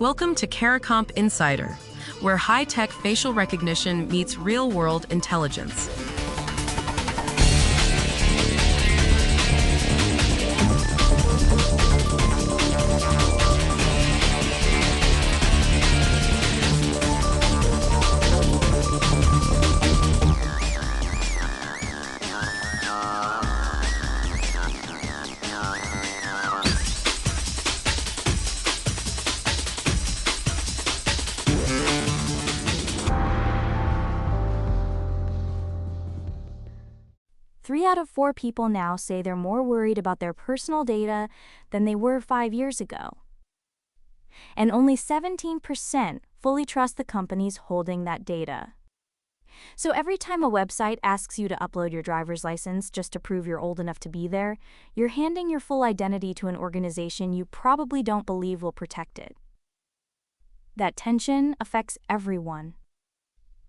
Welcome to CARICOMP Insider, where high-tech facial recognition meets real-world intelligence. Three out of 4 people now say they're more worried about their personal data than they were 5 years ago. And only 17% fully trust the companies holding that data. So every time a website asks you to upload your driver's license just to prove you're old enough to be there, you're handing your full identity to an organization you probably don't believe will protect it. That tension affects everyone.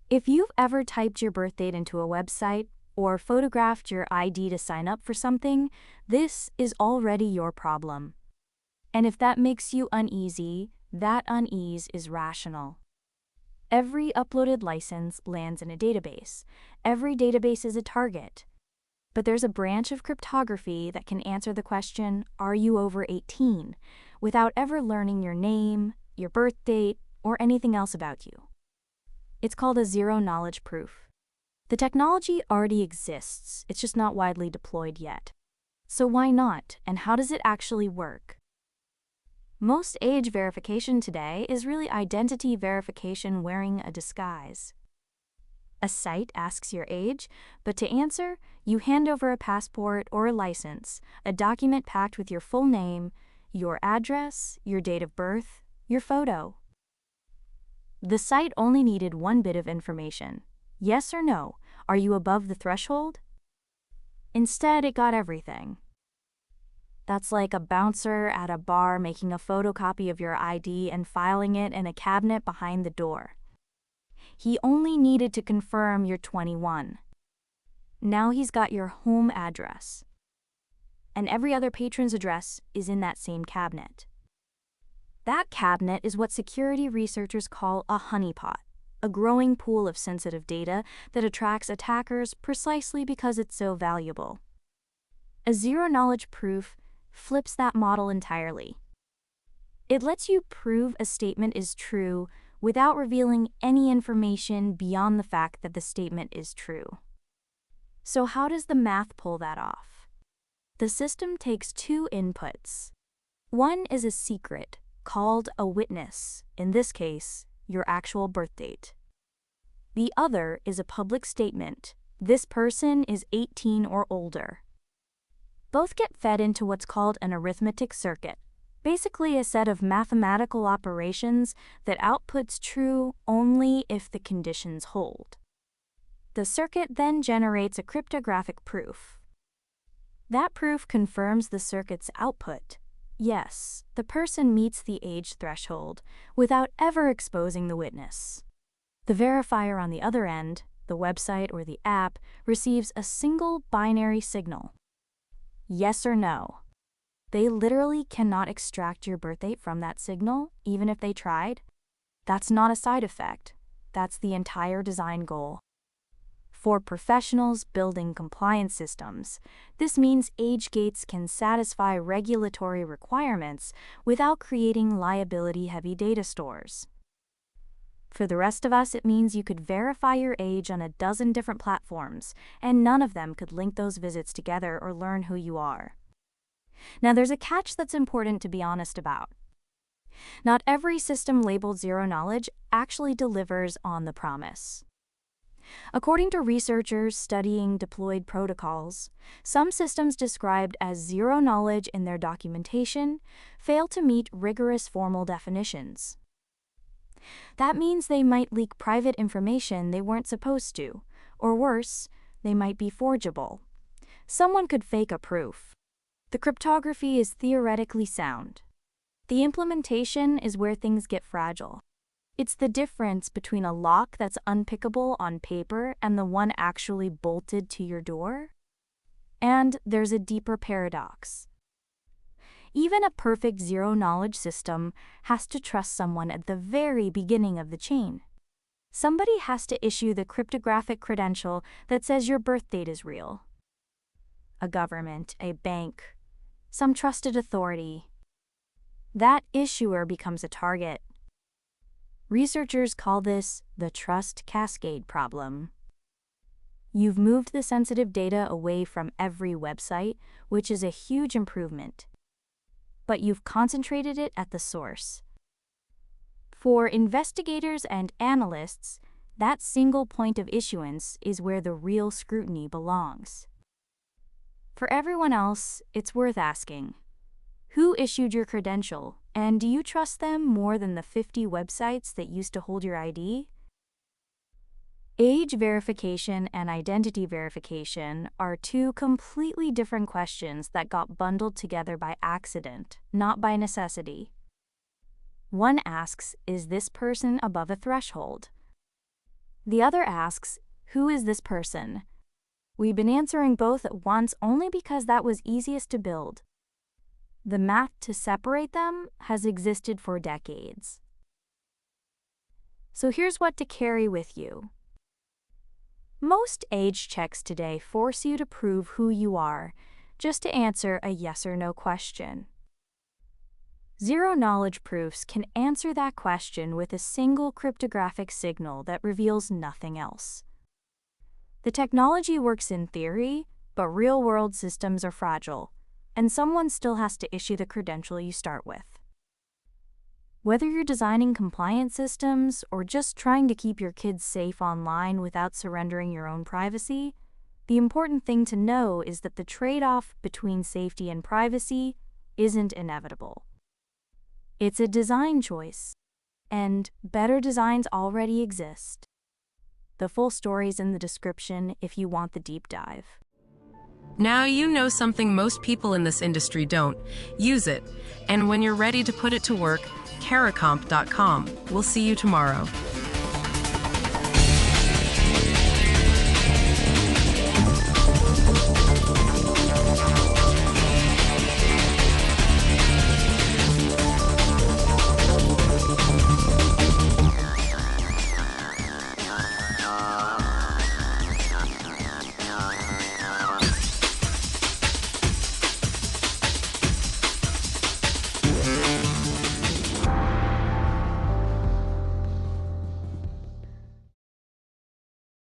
If you've ever typed your birth date into a website, or photographed your ID to sign up for something, this is already your problem. And if that makes you uneasy, that unease is rational. Every uploaded license lands in a database. Every database is a target. But there's a branch of cryptography that can answer the question, are you over 18, without ever learning your name, your birth date, or anything else about you. It's called a zero-knowledge proof. The technology already exists, it's just not widely deployed yet. So why not, and how does it actually work? Most age verification today is really identity verification wearing a disguise. A site asks your age, but to answer, you hand over a passport or a license, a document packed with your full name, your address, your date of birth, your photo. The site only needed one bit of information. Yes or no, are you above the threshold? Instead, it got everything. That's like a bouncer at a bar making a photocopy of your ID and filing it in a cabinet behind the door. He only needed to confirm you're 21. Now he's got your home address. And every other patron's address is in that same cabinet. That cabinet is what security researchers call a honeypot. A growing pool of sensitive data that attracts attackers precisely because it's so valuable. A zero-knowledge proof flips that model entirely. It lets you prove a statement is true without revealing any information beyond the fact that the statement is true. So how does the math pull that off? The system takes 2 inputs. One is a secret, called a witness, in this case, your actual birth date. The other is a public statement. This person is 18 or older. Both get fed into what's called an arithmetic circuit, basically a set of mathematical operations that outputs true only if the conditions hold. The circuit then generates a cryptographic proof. That proof confirms the circuit's output. Yes, the person meets the age threshold without ever exposing the witness. The verifier on the other end, the website or the app, receives a single binary signal. Yes or no. They literally cannot extract your birth date from that signal, even if they tried. That's not a side effect. That's the entire design goal. For professionals building compliance systems, this means age gates can satisfy regulatory requirements without creating liability-heavy data stores. For the rest of us, it means you could verify your age on a dozen different platforms, and none of them could link those visits together or learn who you are. Now, there's a catch that's important to be honest about. Not every system labeled zero knowledge actually delivers on the promise. According to researchers studying deployed protocols, some systems described as zero knowledge in their documentation fail to meet rigorous formal definitions. That means they might leak private information they weren't supposed to, or worse, they might be forgeable. Someone could fake a proof. The cryptography is theoretically sound. The implementation is where things get fragile. It's the difference between a lock that's unpickable on paper and the one actually bolted to your door. And there's a deeper paradox. Even a perfect zero-knowledge system has to trust someone at the very beginning of the chain. Somebody has to issue the cryptographic credential that says your birth date is real. A government, a bank, some trusted authority. That issuer becomes a target. Researchers call this the trust cascade problem. You've moved the sensitive data away from every website, which is a huge improvement. But you've concentrated it at the source. For investigators and analysts, that single point of issuance is where the real scrutiny belongs. For everyone else, it's worth asking, who issued your credential, and do you trust them more than the 50 websites that used to hold your ID? Age verification and identity verification are two completely different questions that got bundled together by accident, not by necessity. One asks, is this person above a threshold? The other asks, who is this person? We've been answering both at once only because that was easiest to build. The math to separate them has existed for decades. So here's what to carry with you. Most age checks today force you to prove who you are, just to answer a yes or no question. Zero-knowledge proofs can answer that question with a single cryptographic signal that reveals nothing else. The technology works in theory, but real-world systems are fragile, and someone still has to issue the credential you start with. Whether you're designing compliance systems or just trying to keep your kids safe online without surrendering your own privacy, the important thing to know is that the trade-off between safety and privacy isn't inevitable. It's a design choice, and better designs already exist. The full story's in the description if you want the deep dive. Now you know something most people in this industry don't. Use it. And when you're ready to put it to work, caracomp.com. We'll see you tomorrow.